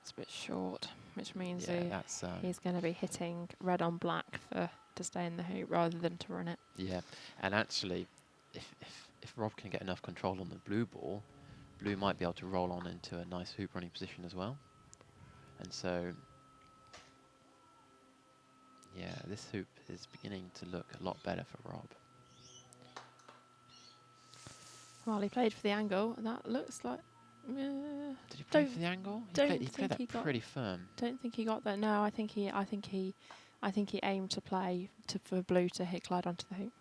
It's a bit short, which means he's going to be hitting red on black to stay in the hoop rather than to run it. Yeah, and actually, if Rob can get enough control on the blue ball, blue might be able to roll on into a nice hoop running position as well. And so, yeah, this hoop is beginning to look a lot better for Rob. Well, he played for the angle, and that looks like... Did he play for the angle? He played that pretty firm. Don't think he got that. No, I think he aimed to play for blue to hit Clyde onto the hoop.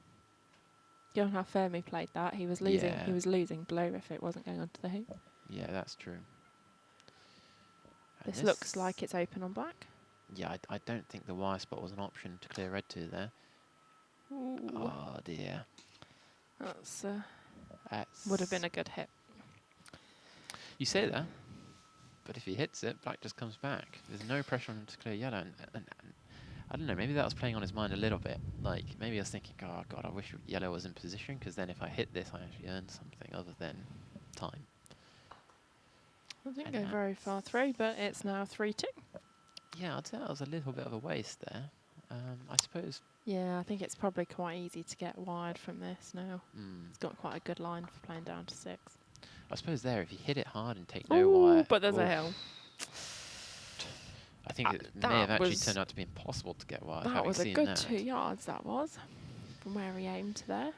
You know how firm he played that. He was losing. Yeah. He was losing blue if it wasn't going onto the hoop. Yeah, that's true. This looks like it's open on black. Yeah, I don't think the wire spot was an option to clear red to there. Ooh. Oh dear. That's would have been a good hit. You say that, but if he hits it, black just comes back. There's no pressure on him to clear yellow. And I don't know, maybe that was playing on his mind a little bit. Like, maybe I was thinking, oh, God, I wish yellow was in position, because then if I hit this, I actually earn something other than time. I didn't go very far through, but it's now 3-2. Yeah, I'd say that was a little bit of a waste there. I suppose... Yeah, I think it's probably quite easy to get wired from this now. It's got quite a good line for playing down to 6. I suppose there, if you hit it hard and take no wire... but there's a hill. I think it may have actually turned out to be impossible to get wide. That was a good 2 yards, that was, from where he aimed there.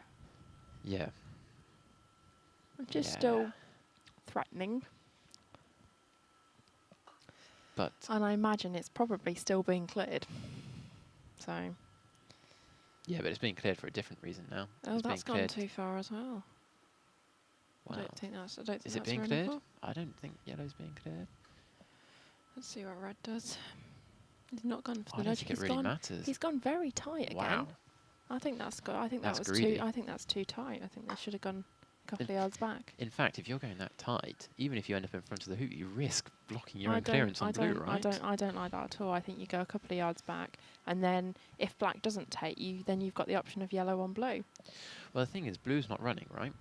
Yeah. Just still threatening. But and I imagine it's probably still being cleared. So. Yeah, but it's being cleared for a different reason now. Oh, that's gone too far as well. Wow. I don't think that's. Is it being cleared? I don't think yellow's being cleared. Let's see what red does. He's not gone for the nudge. I don't think it really matters. He's gone very tight again. I think that's good. I think that was greedy. I think that's too tight. I think they should have gone a couple of yards back. In fact, if you're going that tight, even if you end up in front of the hoop, you risk blocking your own clearance on blue, right? I don't like that at all. I think you go a couple of yards back, and then if black doesn't take you, then you've got the option of yellow on blue. Well, the thing is, blue's not running, right?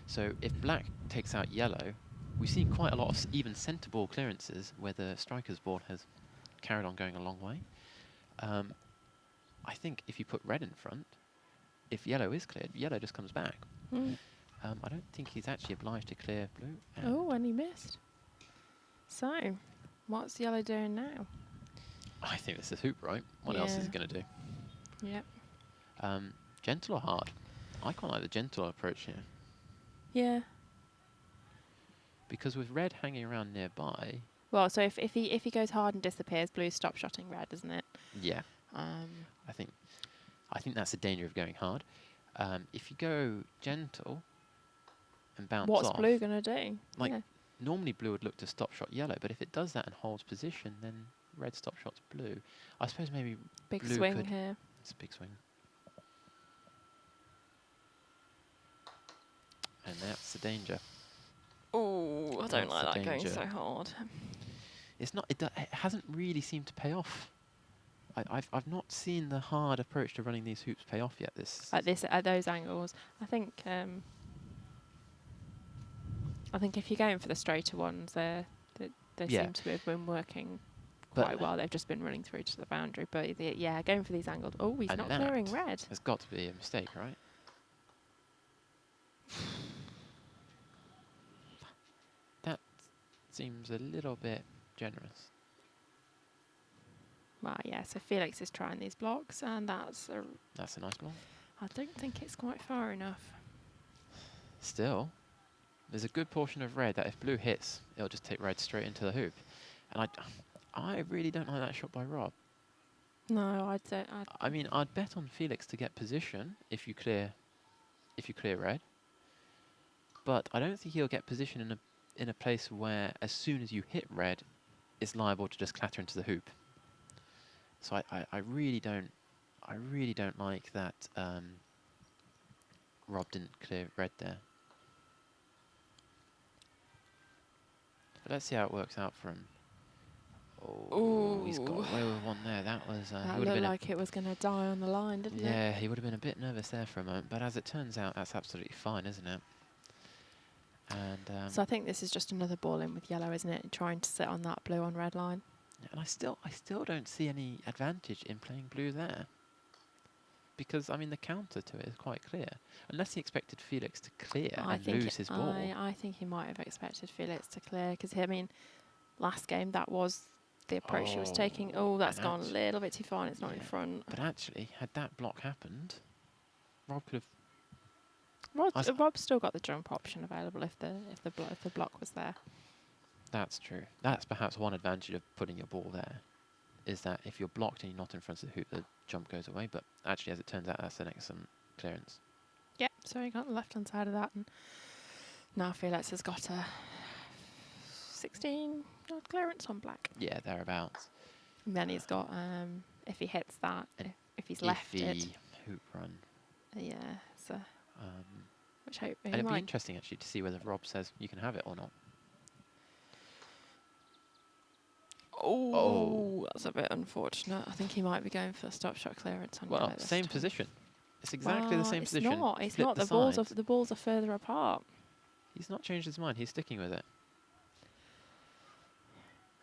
So if black takes out yellow, we've seen quite a lot of even centre ball clearances where the striker's ball has carried on going a long way. I think if you put red in front, if yellow is cleared, yellow just comes back. I don't think he's actually obliged to clear blue. Oh, and he missed. So, what's yellow doing now? I think it's a hoop, right? What else is he going to do? Yep. Gentle or hard? I quite like the gentle approach here. Yeah. Because with red hanging around nearby... Well, so if he goes hard and disappears, blue stop shotting red, isn't it? Yeah. I think that's the danger of going hard. If you go gentle and bounce off... What's blue going to do? Like, normally blue would look to stop shot yellow, but if it does that and holds position, then red stop shots blue. I suppose maybe big blue swing here. It's a big swing. And that's the danger. Oh, I don't like that going so hard. It's not. It hasn't really seemed to pay off. I've not seen the hard approach to running these hoops pay off yet. At those angles, I think if you're going for the straighter ones, they seem to have been working quite well. They've just been running through to the boundary. But going for these angles. Oh, he's not clearing red. There's got to be a mistake, right? That seems a little bit generous. Well, yeah, so Felix is trying these blocks, and that's a nice block. I don't think it's quite far enough. Still, there's a good portion of red that if blue hits, it'll just take red straight into the hoop. And I really don't like that shot by Rob. No, I mean, I'd bet on Felix to get position if you clear red. But I don't think he'll get position in a place where as soon as you hit red, it's liable to just clatter into the hoop. So I really don't like that Rob didn't clear red there. But let's see how it works out for him. Oh, he's got away with one there. That was that looked like it was going to die on the line, didn't it? Yeah, he would have been a bit nervous there for a moment. But as it turns out, that's absolutely fine, isn't it? And so I think this is just another ball in with yellow, isn't it? Trying to sit on that blue on red line. And I still don't see any advantage in playing blue there. Because, I mean, the counter to it is quite clear. Unless he expected Felix to clear and lose his ball. I think he might have expected Felix to clear. Because, I mean, last game, that was the approach he was taking. Oh, that's gone a little bit too far and it's not in front. But actually, had that block happened, Rob could have... Rob's still got the jump option available if the block was there. That's true. That's perhaps one advantage of putting your ball there, is that if you're blocked and you're not in front of the hoop, the jump goes away. But actually, as it turns out, that's an excellent clearance. Yep, so he got the left-hand side of that. And now Felix has got a 16-yard clearance on black. Yeah, thereabouts. And then he's got, if he hits that, if he's left it. Hoop run. Yeah, so... which hope and it'd be interesting, actually, to see whether Rob says you can have it or not. Oh, that's a bit unfortunate. I think he might be going for a stop shot clearance on yellow this same time. position. It's exactly the same position. It's not. The balls are further apart. He's not changed his mind. He's sticking with it.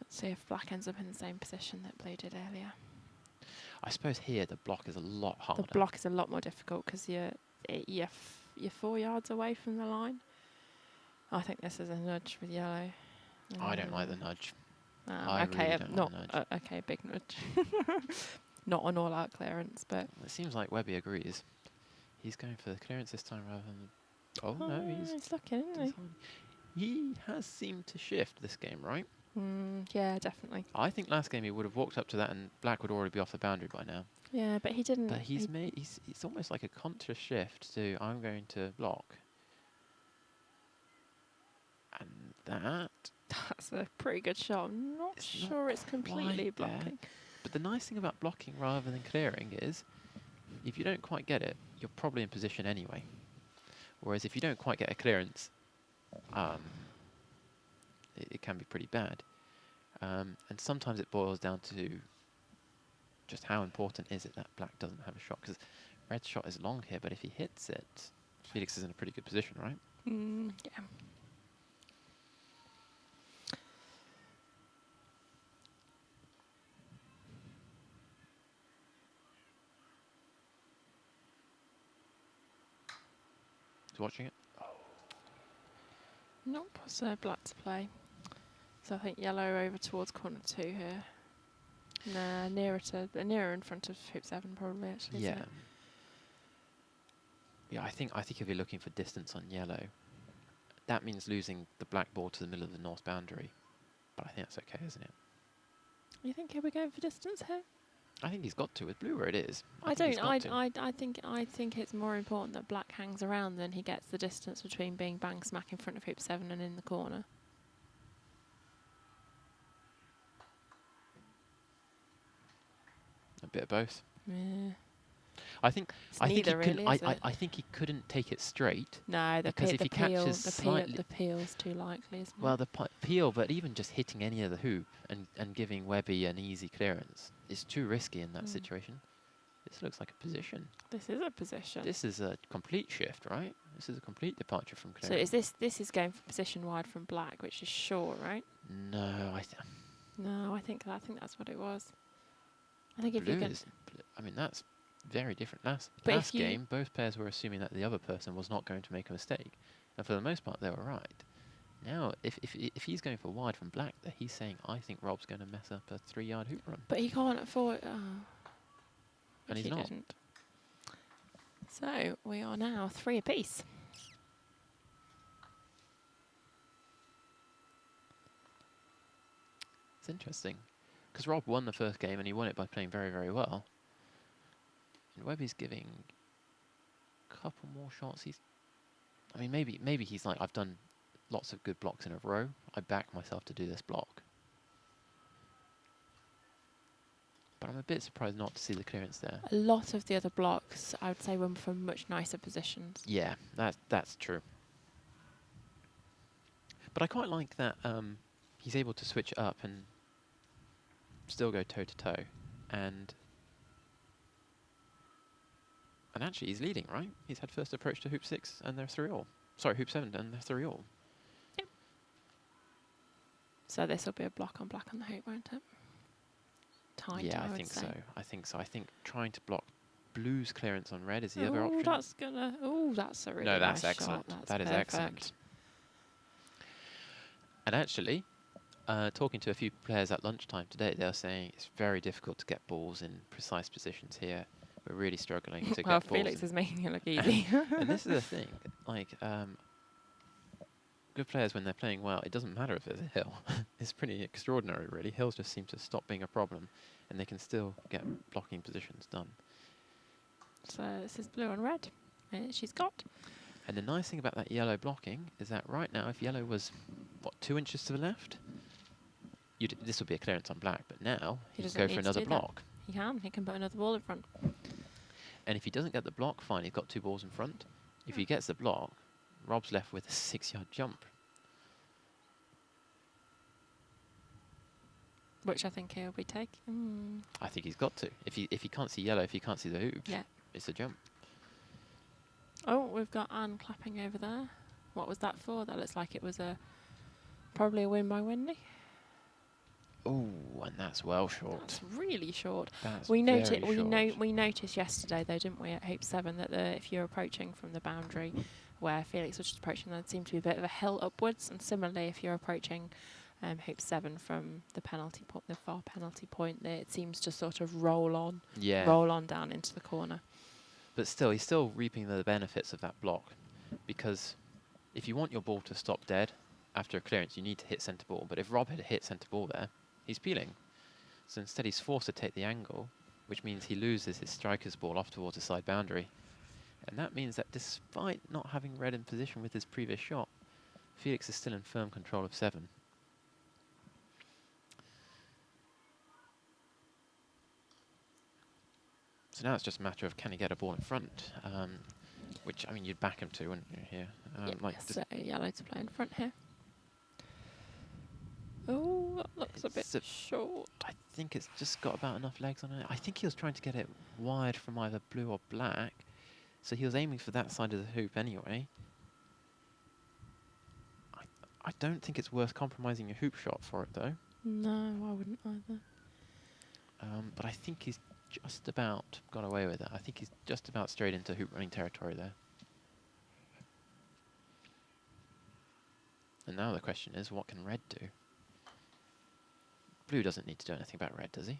Let's see if black ends up in the same position that blue did earlier. I suppose here the block is a lot harder. The block is a lot more difficult because you're 4 yards away from the line. I think this is a nudge with yellow. I don't like the nudge. Okay, really don't like the nudge. Okay, big nudge. Not an all-out clearance, but it seems like Webby agrees. He's going for the clearance this time rather than. Oh no, he's looking, isn't he? He has seemed to shift this game, right? Yeah, definitely. I think last game he would have walked up to that and black would already be off the boundary by now. Yeah, but he didn't. But he's almost like a conscious shift to I'm going to block. And that's a pretty good shot. I'm not sure it's completely blocking. But the nice thing about blocking rather than clearing is if you don't quite get it, you're probably in position anyway. Whereas if you don't quite get a clearance, it can be pretty bad. And sometimes it boils down to just how important is it that black doesn't have a shot. Because red's shot is long here, but if he hits it, Felix is in a pretty good position, right? Yeah. Watching it? Nope, so black to play. So I think yellow over towards corner 2 here. Nah, nearer in front of hoop 7 probably actually. Yeah. Yeah, I think if you're looking for distance on yellow, that means losing the black ball to the middle of the north boundary. But I think that's okay, isn't it? You think he'll be going for distance here? I think he's got to with blue where it is. I think it's more important that black hangs around than he gets the distance between being bang smack in front of hoop 7 and in the corner. A bit of both. Yeah. I think he couldn't take it straight. No, because if he catches slightly, the peel's too likely, isn't it? Well, the peel, but even just hitting any of the hoop and giving Webby an easy clearance is too risky in that situation. This looks like a position. This is a position. This is a complete shift, right? This is a complete departure from clearance. So is this is going for position wide from black, which is short, right? No, I think that's what it was. I think if blue you can. I mean, that's very different. Last game, both pairs were assuming that the other person was not going to make a mistake, and for the most part, they were right. Now, if he's going for wide from black, there he's saying, I think Rob's going to mess up a 3-yard hoop run. But he can't afford. And he's not. Didn't. So we are now 3 apiece. It's interesting, because Rob won the first game and he won it by playing very, very well. And Webby's giving a couple more shots. I mean, maybe he's like, I've done lots of good blocks in a row. I back myself to do this block. But I'm a bit surprised not to see the clearance there. A lot of the other blocks, I would say, were from much nicer positions. Yeah, that's true. But I quite like that he's able to switch up and still go toe-to-toe. And actually, he's leading, right? He's had first approach to hoop 6, and they're 3-all. Sorry, hoop 7, and they're 3-all. So this will be a block on black on the hoop, won't it? Tight, yeah, I think would say. so. I think so. I think trying to block blue's clearance on red is the other option. That's gonna. Oh, that's a really no, that's nice excellent. shot. That is perfect. excellent. And actually, talking to a few players at lunchtime today, they were saying it's very difficult to get balls in precise positions here. We're really struggling to get balls. Felix is making it look easy. And this is the thing, like, good players, when they're playing well, it doesn't matter if there's a hill. It's pretty extraordinary, really. Hills just seem to stop being a problem, and they can still get blocking positions done. So this is blue on red. She's got. And the nice thing about that yellow blocking is that right now, if yellow was, what, 2 inches to the left, this would be a clearance on black, but now he can go for another block. He can put another ball in front. And if he doesn't get the block, fine, he's got 2 balls in front. If he gets the block, Rob's left with a 6-yard jump. Which I think he'll be taking. I think he's got to. If he can't see yellow, if he can't see the hoop, it's a jump. Oh, we've got Anne clapping over there. What was that for? That looks like it was probably a win by Wendy. Oh, and that's well short. That's really short. That's we very noticed. short. We noticed yesterday, though, didn't we, at Hoop 7, that if you're approaching from the boundary, where Felix was just approaching, there seemed to be a bit of a hill upwards, and similarly, if you're approaching Hoop 7 from the penalty point, the far penalty point, it seems to sort of roll on down into the corner. But still, he's still reaping the benefits of that block, because if you want your ball to stop dead after a clearance, you need to hit centre ball. But if Rob had hit centre ball there, he's peeling. So instead, he's forced to take the angle, which means he loses his striker's ball off towards the side boundary. And that means that despite not having red in position with his previous shot, Felix is still in firm control of 7. So now it's just a matter of can he get a ball in front, which, I mean, you'd back him to, wouldn't you, here? So yellow to play in front here. Oh, that looks a bit short. I think it's just got about enough legs on it. I think he was trying to get it wide from either blue or black, so he was aiming for that side of the hoop anyway. I don't think it's worth compromising your hoop shot for it, though. No, I wouldn't either. But I think he's just about got away with it. I think he's just about straight into hoop running territory there. And now the question is, what can red do? Blue doesn't need to do anything about red, does he?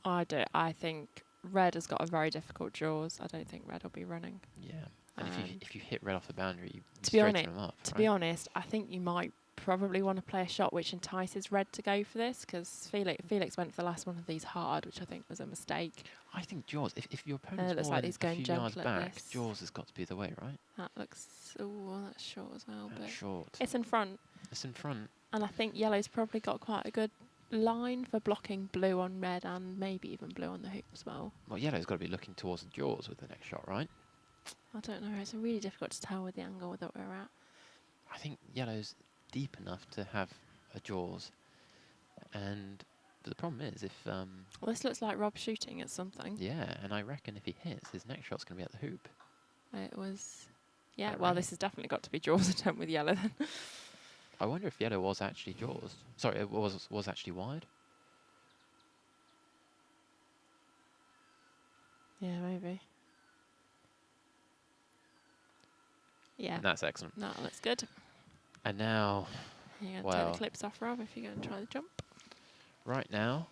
I do. I think red has got a very difficult jaws. I don't think red will be running. Yeah. And if you hit red off the boundary, you straighten him up. To be honest, I think you might probably want to play a shot which entices red to go for this, because Felix went for the last one of these hard, which I think was a mistake. I think jaws, if your opponent's looks more like than he's going a few yards back, jaws has got to be the way, right? That looks... Oh, that's short as well. That's but short. It's in front. It's in front. And I think yellow's probably got quite a good line for blocking blue on red and maybe even blue on the hoop as well. Well, yellow's got to be looking towards the jaws with the next shot, right? I don't know. It's really difficult to tell with the angle that we're at. I think yellow's deep enough to have a jaws, and the problem is if well, this looks like Rob shooting at something. Yeah, and I reckon if he hits, his next shot's going to be at the hoop. It was, yeah. Well, this has definitely got to be jaws attempt with yellow then. I wonder if yellow was actually jaws. Sorry, it was actually wide. Yeah, maybe. Yeah. And that's excellent. That looks good. And now, you're going to take the clips off, Rob, if you're going to try the jump. Right now.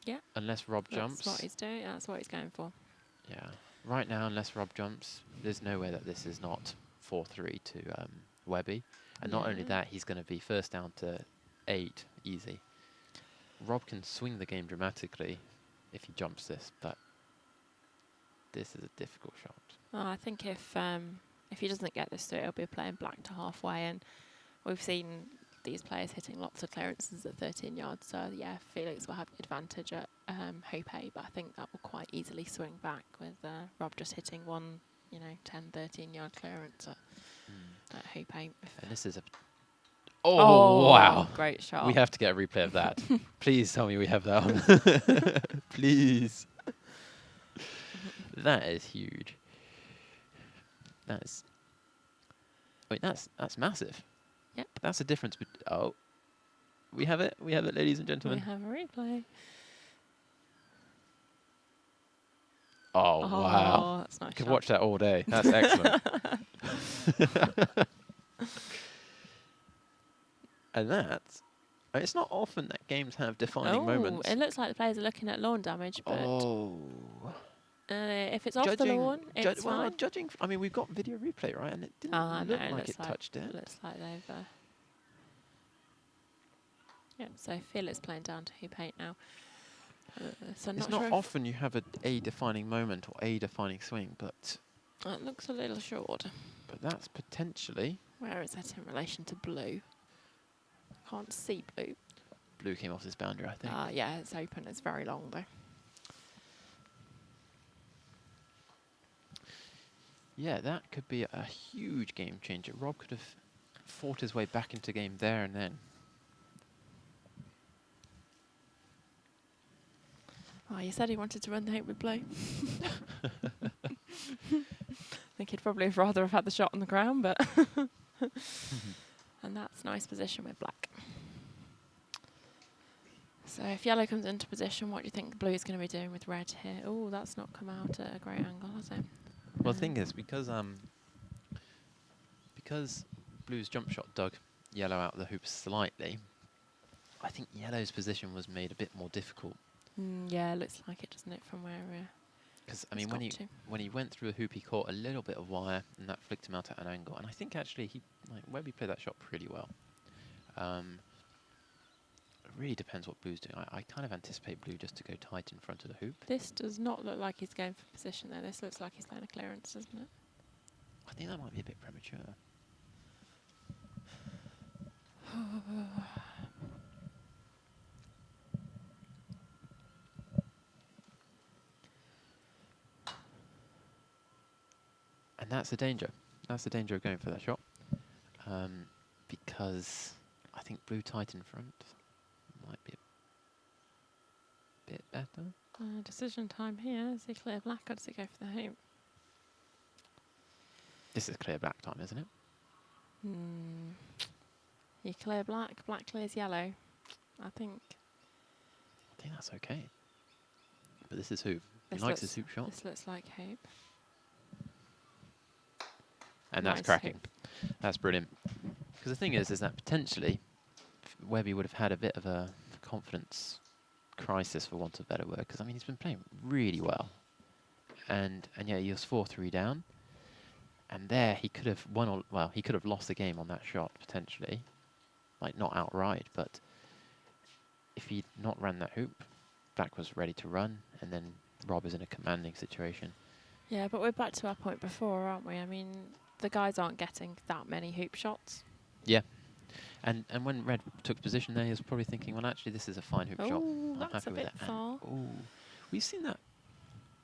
Yeah. Unless Rob jumps. That's what he's doing. That's what he's going for. Yeah. Right now, unless Rob jumps, there's no way that this is not 4-3 to Webby. And not only that, he's going to be first down to 8, easy. Rob can swing the game dramatically if he jumps this, but this is a difficult shot. Well, I think if he doesn't get this through, he'll be playing black to halfway, and we've seen these players hitting lots of clearances at 13 yards. So yeah, Felix will have the advantage at hoop A, but I think that will quite easily swing back with Rob just hitting one, 10, 13 yard clearance at hoop A. And this is a oh wow, great shot. We have to get a replay of that. Please tell me we have that one. Please. That is huge. That's massive. Yep. That's the difference. We have it, ladies and We gentlemen. have a replay. Oh, wow. That's nice. Could shot. watch that all day. That's excellent. And that's... It's not often that games have defining moments. It looks like the players are looking at lawn damage, but if it's off the lawn, it's fine. Judging... I mean, we've got video replay, right? And it didn't look like it touched it. It looks like they've... yeah, so Felix playing down to hoop 8 now. So It's not often you have a defining moment or a defining swing, but... It looks a little short. But that's potentially... Where is that in relation to blue? Can't see blue. Blue came off this boundary, I think. Yeah, it's open. It's very long, though. Yeah, that could be a huge game changer. Rob could have fought his way back into game there and then. Oh, you said he wanted to run the hoop with blue. I think he'd probably rather have had the shot on the ground, but... And that's nice position with black. So if yellow comes into position, what do you think blue is going to be doing with red here? Oh, that's not come out at a great angle, has it? Well, the thing is, because blue's jump shot dug yellow out of the hoop slightly, I think yellow's position was made a bit more difficult. Yeah, it looks like it, doesn't it, from where because I mean, when he went through a hoop, he caught a little bit of wire, and that flicked him out at an angle. And I think actually Webby played that shot pretty well. It really depends what blue's doing. I kind of anticipate blue just to go tight in front of the hoop. This does not look like he's going for position there. This looks like he's playing a clearance, doesn't it? I think that might be a bit premature. And that's the danger. That's the danger of going for that shot. Because I think blue tight in front might be a bit better. Decision time here. Is he clear black or does he go for the hoop? This is clear black time, isn't it? You clear black, black clears yellow. I think that's okay. But this is hoop. He this likes his hoop shot. This looks like hoop. And Nice that's cracking. hoop. That's brilliant. Because the thing is that potentially Webby would have had a bit of a confidence crisis, for want of better word. Because I mean, he's been playing really well, and yeah, he was 4-3 down, and there he could have won. He could have lost the game on that shot potentially, like not outright, but if he'd not ran that hoop, black was ready to run, and then Rob is in a commanding situation. Yeah, but we're back to our point before, aren't we? I mean, the guys aren't getting that many hoop shots. Yeah. And when red took position there, he was probably thinking, well, actually, this is a fine hoop shot. Oh, I'm that's happy a with bit it. far. Oh, we've seen that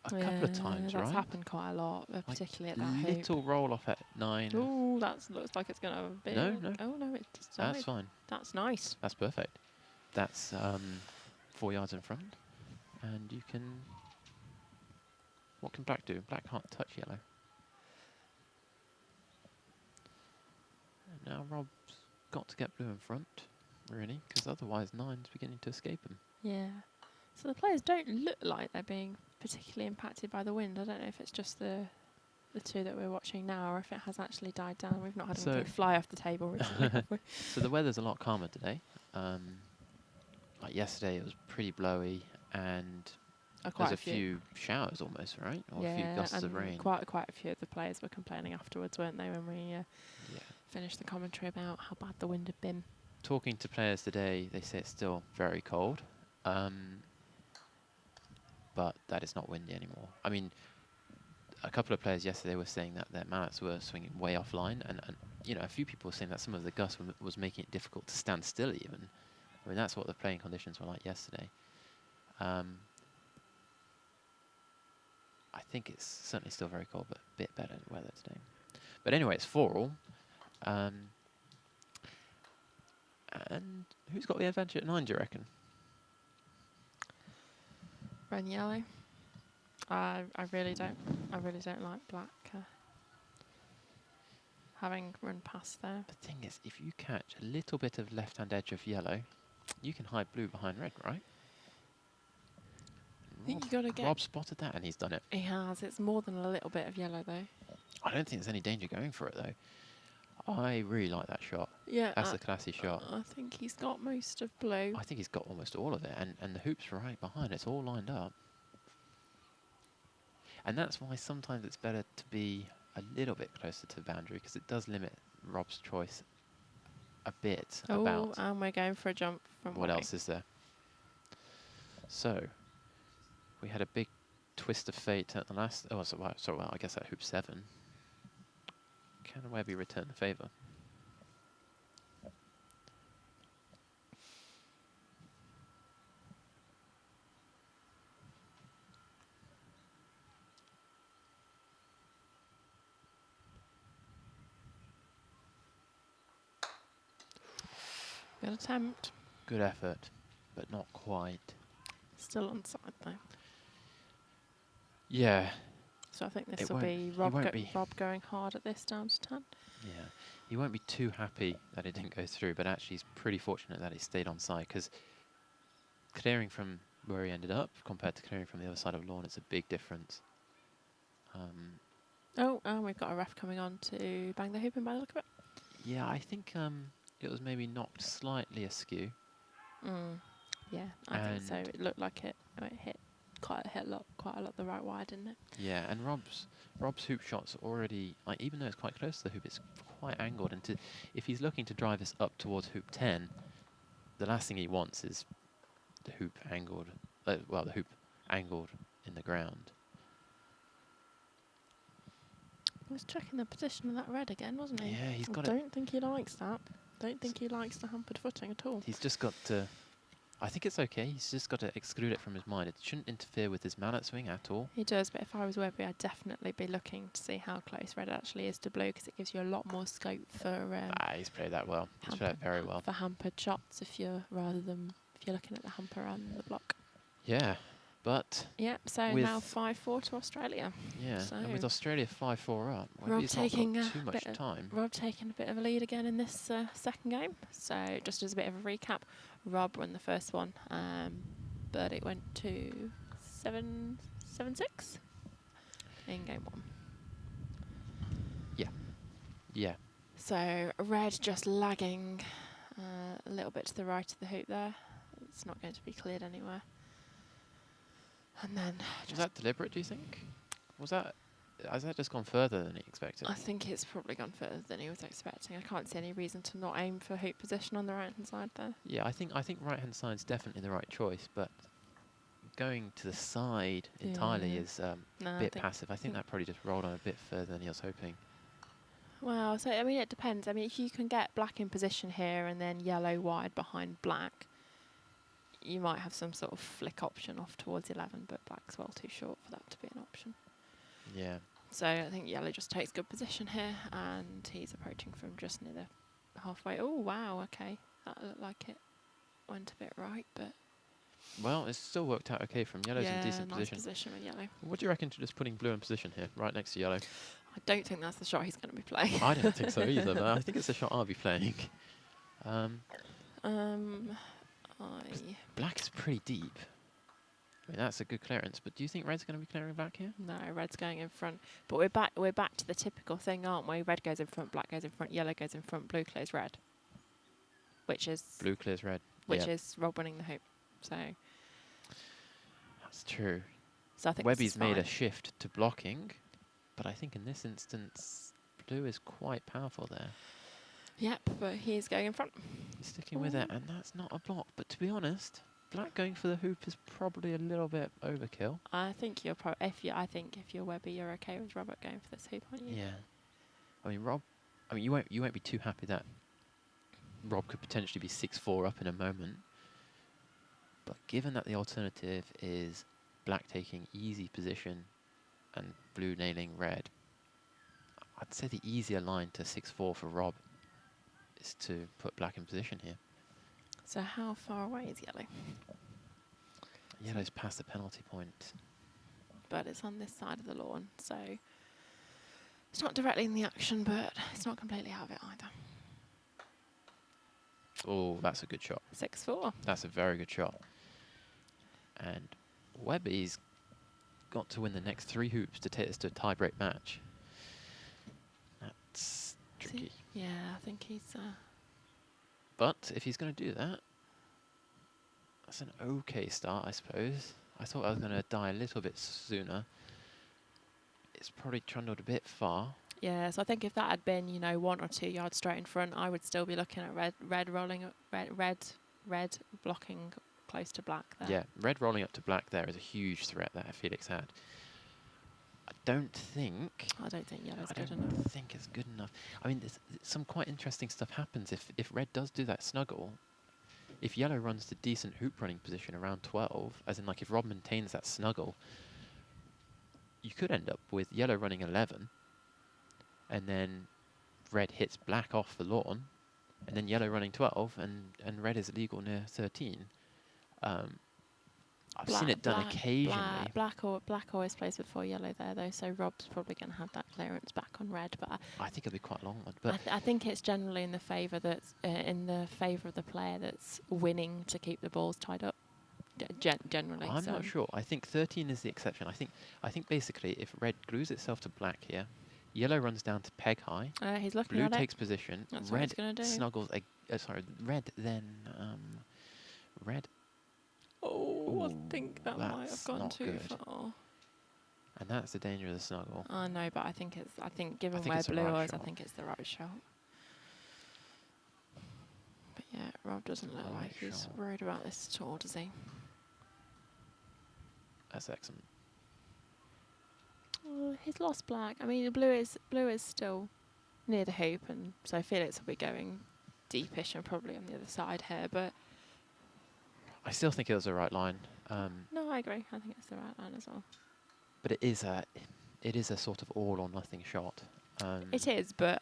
a couple of times, right? That's happened quite a lot, particularly at that hoop. Little roll off at 9. Oh, that looks like it's going to have a bit. No. Oh, no, it's just That's fine. That's nice. That's perfect. That's 4 yards in front. And you can... What can black do? Black can't touch yellow. And now Rob's got to get blue in front, really, because otherwise 9's beginning to escape him. Yeah. So the players don't look like they're being particularly impacted by the wind. I don't know if it's just the two that we're watching now or if it has actually died down. We've not had anything fly off the table recently, have we? So the weather's a lot calmer today. Like yesterday it was pretty blowy and there's a few showers almost, right? Or a few gusts of rain. Quite a few of the players were complaining afterwards, weren't they, when we finished the commentary about how bad the wind had been. Talking to players today, they say it's still very cold, but that it's not windy anymore. I mean, a couple of players yesterday were saying that their mallets were swinging way offline, and you know, a few people were saying that some of the gusts was making it difficult to stand still even. I mean, that's what the playing conditions were like yesterday. I think it's certainly still very cold, but a bit better weather today. But anyway, it's 4-all. And who's got the advantage at 9, do you reckon? Red and yellow. I really don't like black having run past there. The thing is, if you catch a little bit of left-hand edge of yellow, You can hide blue behind red, right? I think you got to get... Rob spotted that and he's done it. He has. It's more than a little bit of yellow, though. I don't think there's any danger going for it, though. I really like that shot. Yeah. That's a classy shot. I think he's got most of blue. I think he's got almost all of it, and the hoop's right behind. It's all lined up. And that's why sometimes it's better to be a little bit closer to the boundary, because it does limit Rob's choice a bit about... and we're going for a jump from what else is there? So, we had a big twist of fate at the last... Oh, sorry, well, I guess at hoop 7. Can Webby return the favour? Good attempt. Good effort, but not quite. Still on side, though. Yeah. So I think this will be Rob going hard at this down to 10. Yeah. He won't be too happy that it didn't go through, but actually he's pretty fortunate that he stayed on side, because clearing from where he ended up compared to clearing from the other side of the lawn, it's a big difference. And we've got a ref coming on to bang the hoop in by the look of it. Yeah, I think it was maybe knocked slightly askew. Yeah, I think so. It looked like it hit quite a lot the right wide, didn't it? Yeah, and Rob's hoop shot's already, like, even though it's quite close to the hoop, it's quite angled. And if he's looking to drive this up towards hoop 10, the last thing he wants is the hoop angled. The hoop angled in the ground. He was checking the position of that red again, wasn't he? Yeah, he's got I don't think he likes that. Don't think he likes the hampered footing at all. He's just got to... I think it's okay. He's just got to exclude it from his mind. It shouldn't interfere with his mallet swing at all. He does, but if I was Webby, I'd definitely be looking to see how close red actually is to blue, because it gives you a lot more scope for... he's played that well. He's played it very well. For hampered shots, rather than if you're looking at the hamper and the block. Yeah, but... Yeah, so now 5-4 to Australia. Yeah, so and with Australia 5-4 up, Rob taking not got too much time. Rob taking a bit of a lead again in this second game. So just as a bit of a recap, Rob won the first one, but it went to 7-6 in game 1. Yeah. Yeah. So red just lagging a little bit to the right of the hoop there. It's not going to be cleared anywhere. And then... Was that deliberate, do you think? Has that just gone further than he expected? I think it's probably gone further than he was expecting. I can't see any reason to not aim for hoop position on the right-hand side there. Yeah, I think right-hand side's definitely the right choice, but going to the side entirely is a bit passive. I think that probably just rolled on a bit further than he was hoping. Well, so, I mean, it depends. I mean, if you can get black in position here and then yellow wide behind black, you might have some sort of flick option off towards 11, but black's well too short for that to be an option. Yeah. So I think yellow just takes good position here, and he's approaching from just near the halfway. Oh, wow, okay. That looked like it went a bit right, but... Well, it's still worked out okay from yellow's in decent nice position. position with yellow. What do you reckon to just putting blue in position here, right next to yellow? I don't think that's the shot he's going to be playing. I don't think so either, but I think it's the shot I'll be playing. Black is pretty deep. I mean, that's a good clearance, but do you think red's going to be clearing black here? No, red's going in front. But we're back to the typical thing, aren't we? Red goes in front, black goes in front, yellow goes in front, blue clears red. Which is... Blue clears red. Which is Rob winning the hoop. So... That's true. So I think Webby's made a shift to blocking, but I think in this instance, blue is quite powerful there. Yep, but he's going in front. He's sticking with it, and that's not a block. But to be honest, black going for the hoop is probably a little bit overkill. I think you're I think if you're Webby, you're okay with Robert going for this hoop, aren't you? Yeah. I mean, Rob. I mean, you won't be too happy that Rob could potentially be 6-4 up in a moment. But given that the alternative is black taking easy position and blue nailing red, I'd say the easier line to 6-4 for Rob is to put black in position here. So how far away is yellow? Yellow's past the penalty point. But it's on this side of the lawn, so it's not directly in the action, but it's not completely out of it either. Oh, that's a good shot. 6-4. That's a very good shot. And Webby's got to win the next 3 hoops to take us to a tie-break match. That's tricky. Yeah, I think he's... But if he's going to do that, that's an okay start, I suppose. I thought I was going to die a little bit sooner. It's probably trundled a bit far. Yeah, so I think if that had been, 1 or 2 yards straight in front, I would still be looking at red rolling, red blocking close to black there. Yeah, red rolling up to black there is a huge threat that Felix had. I don't think yellow's I good don't enough. think it's good enough. I mean, some quite interesting stuff happens if red does do that snuggle. If yellow runs to decent hoop running position around 12, as in like if Rob maintains that snuggle, you could end up with yellow running 11, and then red hits black off the lawn, and then yellow running 12, and red is legal near 13. I've seen it done occasionally. Black always plays before yellow there, though, so Rob's probably going to have that clearance back on red. But I think it'll be quite a long one. But I think it's generally in the favour of the player that's winning to keep the balls tied up. Generally, I'm not sure. I think 13 is the exception. I think basically if red glues itself to black here, yellow runs down to peg high. He's looking Blue at takes it. position. That's what Red he's gonna do. snuggles. Red then red. Oh, Ooh, I think that might have that's gone not too good. far. And that's the danger of the snuggle. I know, but I think given think where it's the blue right is, I shot. think it's the right shot. But yeah, Rob doesn't It's look the like right he's shot. worried about this at all, does he? That's excellent. Well, he's lost black. I mean, blue is still near the hoop, and so Felix will be going deepish and probably on the other side here. But I still think it was the right line. no, I agree. I think it's the right line as well. But it is a sort of all or nothing shot. It is, but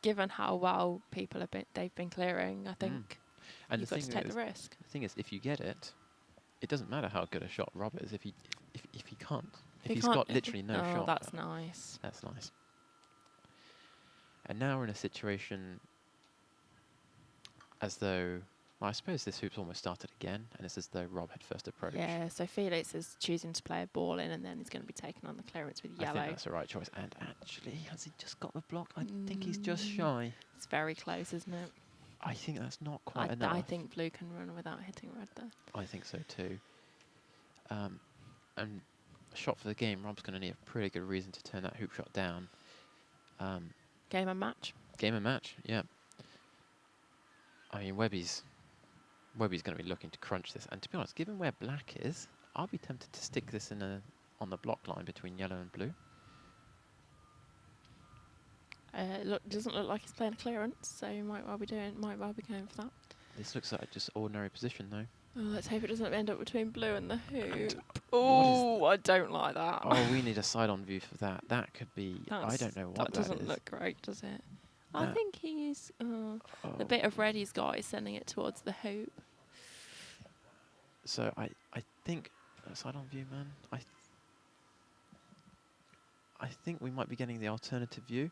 given how well they've been clearing, I think And you've the got to thing take is, the risk. the thing is, if you get it, it doesn't matter how good a shot Rob is if he can't. If he's got literally no shot. Oh, that's nice. That's nice. And now we're in a situation as though, well, I suppose this hoop's almost started again, and it's as though Rob had first approach. Yeah, so Felix is choosing to play a ball in, and then he's going to be taking on the clearance with I yellow. think that's the right choice. And actually, has he just got the block? I think he's just shy. It's very close, isn't it? I think that's not quite enough. I think blue can run without hitting red there. I think so too. And a shot for the game, Rob's going to need a pretty good reason to turn that hoop shot down. Game and match. Game and match, yeah. I mean, Webby's going to be looking to crunch this. And to be honest, given where black is, I'll be tempted to stick this on the block line between yellow and blue. Doesn't look like he's playing a clearance, so you might well be going for that. This looks like just ordinary position, though. Oh, let's hope it doesn't end up between blue and the hoop. And Oh, I don't like that. Oh, we need a side-on view for that. That could be... I don't know what that is. That doesn't look great, does it? I That- think he's... the Oh. bit of red he's got is sending it towards the hoop. So I think... Side-on view, man. I think we might be getting the alternative view.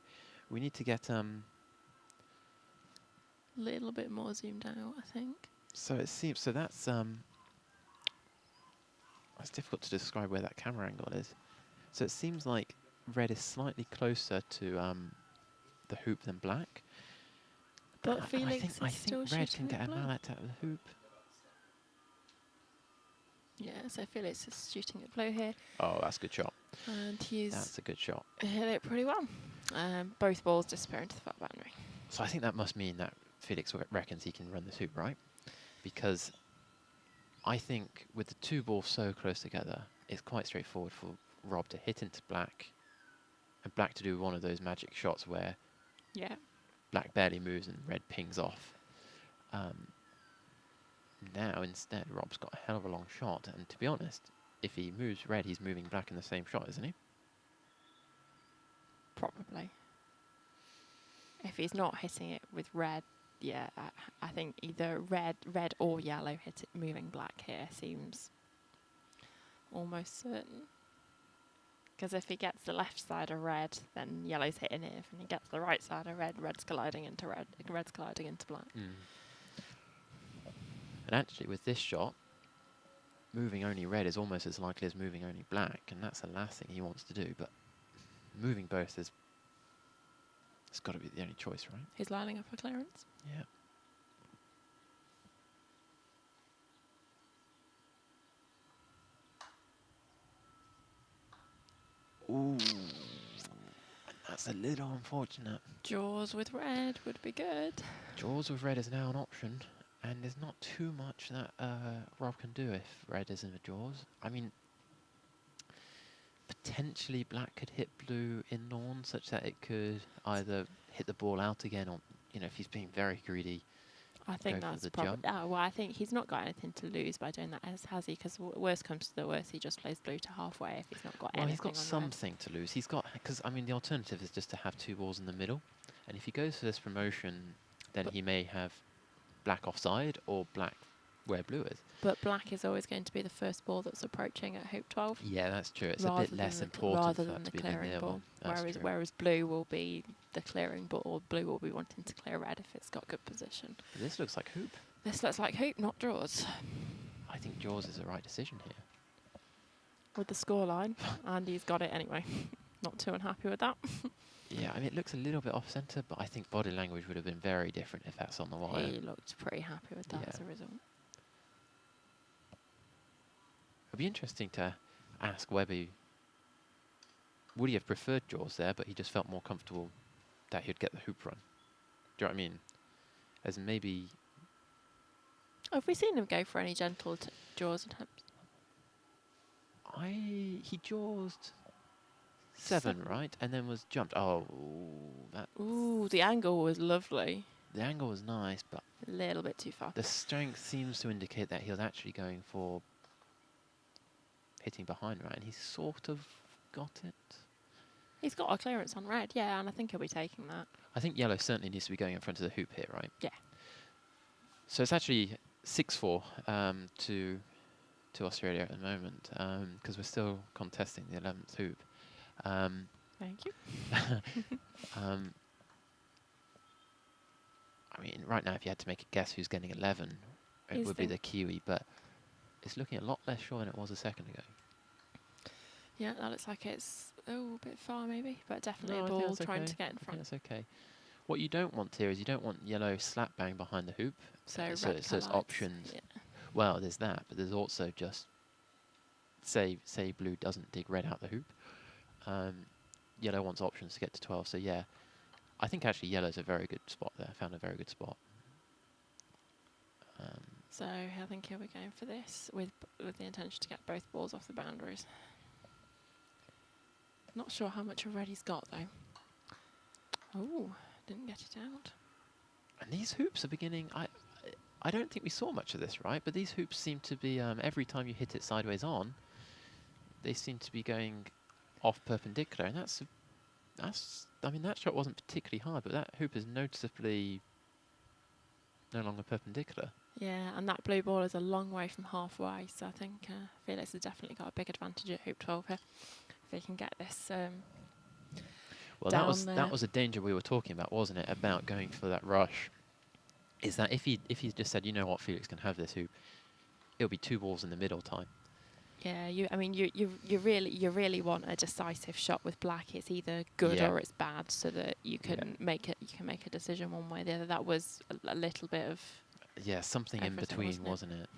We need to get... Little bit more zoomed out, I think. So it seems... So that's... It's difficult to describe where that camera angle is. So it seems like red is slightly closer to the hoop than black. But I Felix think, is I still think red shooting can at get a blue. mallet out of the hoop. Yeah, so Felix is shooting at blue here, Oh, that's a good shot. and he's That's a good shot. hit it pretty well. Both balls disappear into the far boundary. So I think that must mean that Felix reckons he can run this hoop, right? Because I think with the two balls so close together, it's quite straightforward for Rob to hit into black, and black to do one of those magic shots where Yeah. black barely moves and red pings off. Now, instead, Rob's got a hell of a long shot, and to be honest, if he moves red, he's moving black in the same shot, isn't he? Probably. If he's not hitting it with red, yeah, I think either red or yellow hit it moving black here seems almost certain. Because if he gets the left side of red, then yellow's hitting it. If he gets the right side of red, red's colliding into black. And actually, with this shot, moving only red is almost as likely as moving only black, and that's the last thing he wants to do. But moving both is, it's got to be the only choice, right? He's lining up for clearance. Yeah. Ooh, that's a little unfortunate. Jaws with red would be good. Jaws with red is now an option, and there's not too much that Rob can do if red is in the jaws. I mean, potentially black could hit blue in lawn such that it could either hit the ball out again, or, you know, if he's being very greedy, I think go for that's the probably. jump. Well, I think he's not got anything to lose by doing that, has he? Because worst comes to the worst, he just plays blue to halfway if he's not got Well, anything. he's got on red. something to lose. He's got, because I mean, the alternative is just to have two balls in the middle, and if he goes for this promotion, then he may have black offside or black where blue is. But black is always going to be the first ball that's approaching at hoop 12. Yeah, that's true. It's a bit less important rather for than that the to be the clearing near ball. ball. That's true. Whereas blue will be the clearing ball, or blue will be wanting to clear red if it's got good position. But this looks like hoop. This looks like hoop, not draws. I think jaws is the right decision here. With the scoreline, Andy's got it anyway. Not too unhappy with that. Yeah, I mean, it looks a little bit off-centre, but I think body language would have been very different if that's on the wire. He looked pretty happy with that Yeah. as a result. It'd be interesting to ask Webby, would he have preferred jaws there, but he just felt more comfortable that he'd get the hoop run? Do you know what I mean? As maybe... Oh, have we seen him go for any gentle jaws attempts? He jawsed 7, right? And then was jumped. Oh, that... Ooh, the angle was lovely. The angle was nice, but... A little bit too far. The strength seems to indicate that he was actually going for hitting behind, right? And he sort of got it. He's got a clearance on red, yeah, and I think he'll be taking that. I think yellow certainly needs to be going in front of the hoop here, right? Yeah. So it's actually 6-4 to Australia at the moment, because we're still contesting the 11th hoop. Thank you. I mean, right now, if you had to make a guess who's getting 11, it would be the Kiwi, but it's looking a lot less sure than it was a second ago. Yeah, that looks like it's a bit far maybe, but definitely No, a I think ball that's trying okay. to get in I think front. that's okay. What you don't want here is you don't want yellow slap bang behind the hoop. So red so it's lights, options. yeah. Well, there's that, but there's also just say blue doesn't dig red out the hoop. Yellow wants options to get to 12. So yeah, I think actually yellow's a very good spot there. Found a very good spot. So I think he'll be going for this with the intention to get both balls off the boundaries. Not sure how much of red he's got though. Oh, didn't get it out. And these hoops are beginning. I don't think we saw much of this, right? But these hoops seem to be every time you hit it sideways on, they seem to be going off perpendicular, and that's. I mean, that shot wasn't particularly hard, but that hoop is noticeably no longer perpendicular. Yeah, and that blue ball is a long way from halfway, so I think Felix has definitely got a big advantage at hoop 12 here. If he can get this Well, that was a danger we were talking about, wasn't it? About going for that rush. Is that if he just said, you know what, Felix can have this hoop, it'll be 2 balls in the middle time. Yeah, you really want a decisive shot with black. It's either good or it's bad, so that you can make a decision one way or the other. That was a little bit of something in between, wasn't it?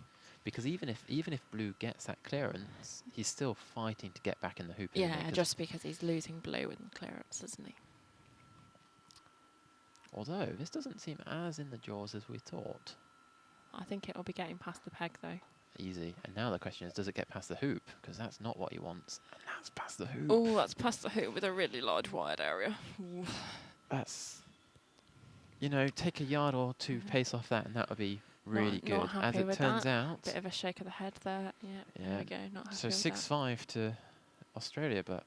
Because even if blue gets that clearance, he's still fighting to get back in the hoop. Yeah, just because he's losing blue in clearance, isn't he? Although this doesn't seem as in the jaws as we thought. I think it will be getting past the peg though. Easy. And now the question is, does it get past the hoop? Because that's not what he wants. And that's past the hoop. Oh, that's past the hoop with a really large wide area. Ooh. That's, take a yard or 2 pace off that, and that would be really good. Not happy As it with turns that. out. Bit of a shake of the head there. Yeah, there we go. Not happy So with 6-5 to Australia, but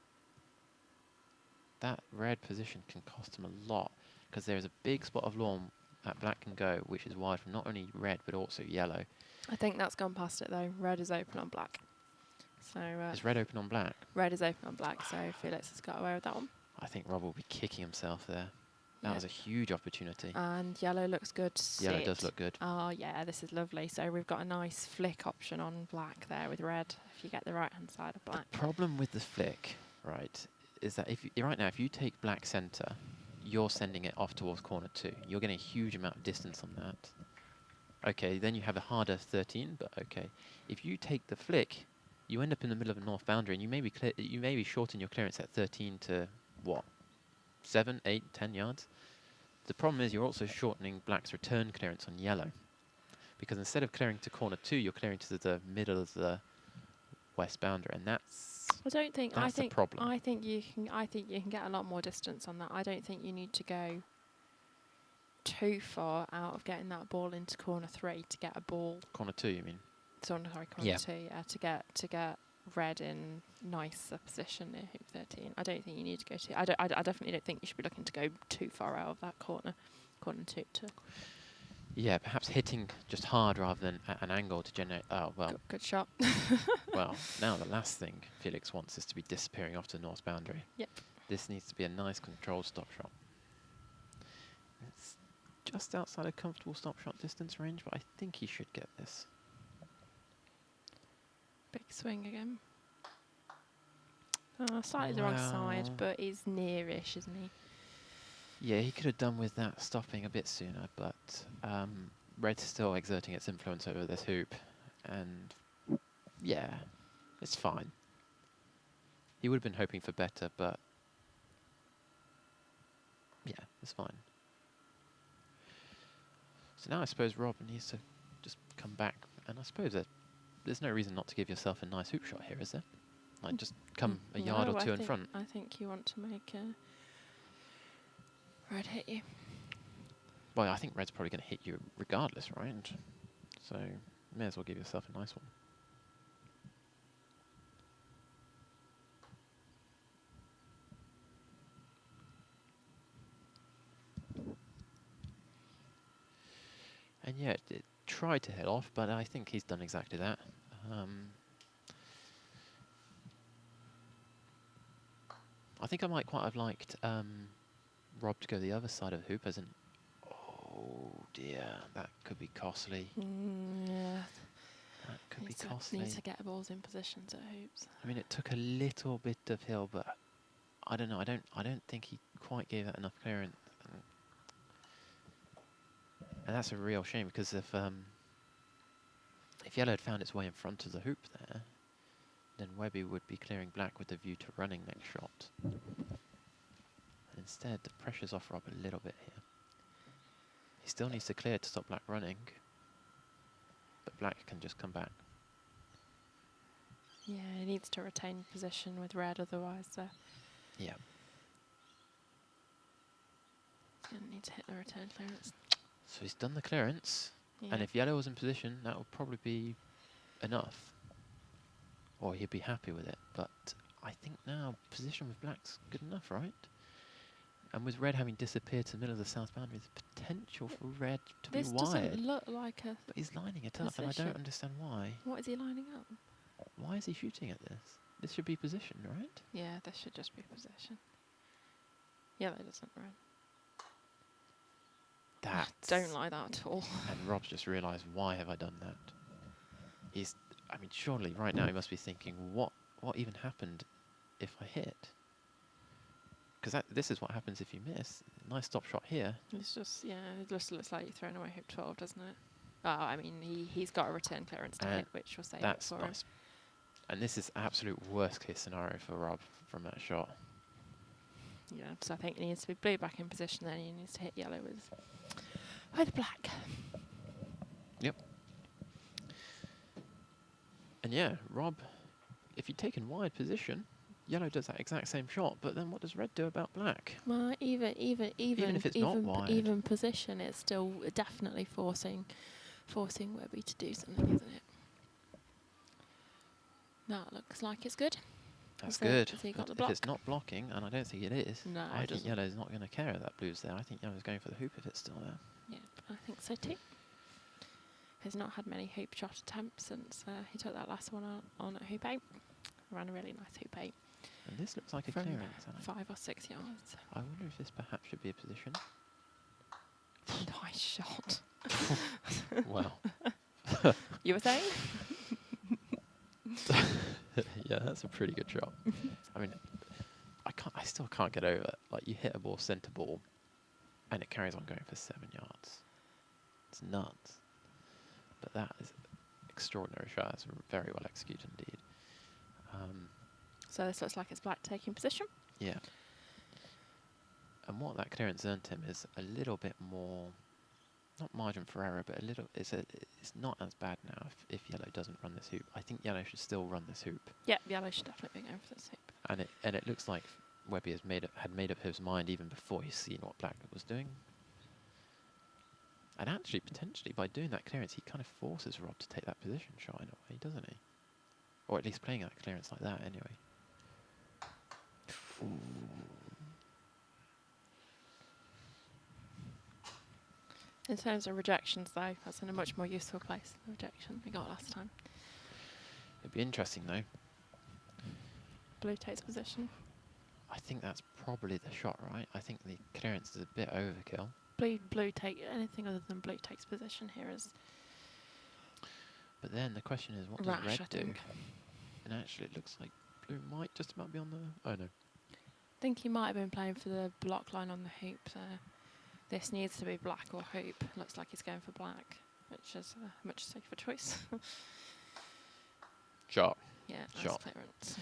that red position can cost him a lot, because there is a big spot of lawn that black can go, which is wide from not only red but also yellow. I think that's gone past it though. Red is open on black. So is red open on black? Red is open on black, so Felix has got away with that one. I think Rob will be kicking himself there. That was a huge opportunity. And yellow looks good. Yellow does look good. Oh yeah, this is lovely. So we've got a nice flick option on black there with red. If you get the right hand side of black. The problem with the flick, right, is that if you, right now if you take black centre, you're sending it off towards corner 2. You're getting a huge amount of distance on that. Okay, then you have a harder 13, but okay. If you take the flick, you end up in the middle of a north boundary, and you maybe shorten your clearance at 13 to what, 7, 8, 10 yards. The problem is you're also shortening black's return clearance on yellow, because instead of clearing to corner 2, you're clearing to the middle of the west boundary, and that's the problem. I think you can get a lot more distance on that. I don't think you need to go too far out of getting that ball into corner 3 to get a ball. Corner 2, you mean? Sorry, corner 2. Yeah, to get red in nicer position near hoop 13. I don't think you need to go too. I definitely don't think you should be looking to go too far out of that corner 2 to. Yeah, perhaps hitting just hard rather than at an angle to generate. Oh well. Good shot. Well, now the last thing Felix wants is to be disappearing off to the north boundary. Yep. This needs to be a nice controlled stop shot. It's just outside a comfortable stop shot distance range, but I think he should get this. Big swing again. Slightly the wrong side, but he's nearish, isn't he? Yeah, he could have done with that stopping a bit sooner, but red's still exerting its influence over this hoop, and yeah, it's fine. He would have been hoping for better, but yeah, it's fine. So now I suppose Rob needs to just come back, and I suppose that there's no reason not to give yourself a nice hoop shot here, is there? Like, just come a yard or two in front. I think you want to make red hit you. Well, I think red's probably going to hit you regardless, right? So, may as well give yourself a nice one. And yeah, it tried to hit off, but I think he's done exactly that. I think I might quite have liked Rob to go the other side of the hoop, as in, oh dear, that could be costly. Yeah. That could be costly. Need to get balls in positions at hoops. I mean, it took a little bit of hill, but I don't know. I don't think he quite gave that enough clearance. And that's a real shame, because if yellow had found its way in front of the hoop there, then Webby would be clearing black with the view to running next shot. And instead, the pressure's off Rob a little bit here. He still needs to clear to stop black running, but black can just come back. Yeah, he needs to retain position with red, otherwise yeah. he's going to need to hit the return clearance. So he's done the clearance, Yeah. and if yellow was in position, that would probably be enough. Or he'd be happy with it, but I think now position with black's good enough, right? And with red having disappeared to the middle of the south boundary, there's potential for red to be This wide. doesn't look like a But he's lining it up, and I don't understand why. What is he lining up? Why is he shooting at this? This should be position, right? Yeah, this should just be position. Yellow doesn't run. Don't like that at all. And Rob's just realised, why have I done that? I mean, surely right now he must be thinking, what even happened if I hit? Because this is what happens if you miss. Nice stop shot here. It's just, yeah, it just looks like you've thrown away hoop 12, doesn't it? Oh, I mean, he's got a return clearance to hit, which will save it for him. And this is absolute worst case scenario for Rob from that shot. Yeah, so I think he needs to be blue back in position, then he needs to hit yellow with black. Yep. And yeah, Rob, if you'd taken wide position, yellow does that exact same shot, but then what does red do about black? Well, even if it's not wide, even position, it's still definitely forcing Webby to do something, isn't it? That looks like it's good. That's good. Has he got the If block? it's not blocking, and I don't think it is, No, I think yellow's not going to care that blue's there. I think yellow's going for the hoop if it's still there. Yeah, I think so too. He's not had many hoop shot attempts since he took that last one on at hoop 8. Ran a really nice hoop 8. And this looks like a from clearance. And 5 or 6 yards. I wonder if this perhaps should be a position. Nice shot. Well. You were saying? Yeah, that's a pretty good shot. I mean, I still can't get over it. Like, you hit a ball, centre ball, and it carries on going for 7 yards. It's nuts. But that is extraordinary shot. It's very well executed indeed. So this looks like it's black taking position. Yeah. And what that clearance earned him is a little bit more, not margin for error, but a little. It's not as bad now if yellow doesn't run this hoop. I think yellow should still run this hoop. Yeah, yellow should definitely be going for this hoop. And it looks like Webby had made up his mind even before he's seen what black was doing. And actually, potentially, by doing that clearance, he kind of forces Rob to take that position shot in a way, doesn't he? Or at least playing that clearance like that, anyway. Ooh. In terms of rejections, though, that's in a much more useful place than the rejection we got last time. It'd be interesting, though. Blue takes position. I think that's probably the shot, right? I think the clearance is a bit overkill. Blue take anything other than blue takes position here is But then the question is, what does rash, red I do? think. And actually, it looks like blue might just about be on the... Oh, no. I think he might have been playing for the block line on the hoop there. This needs to be black or hoop. Looks like he's going for black, which is a much safer choice. Shot. Yeah, nice Shot. clearance.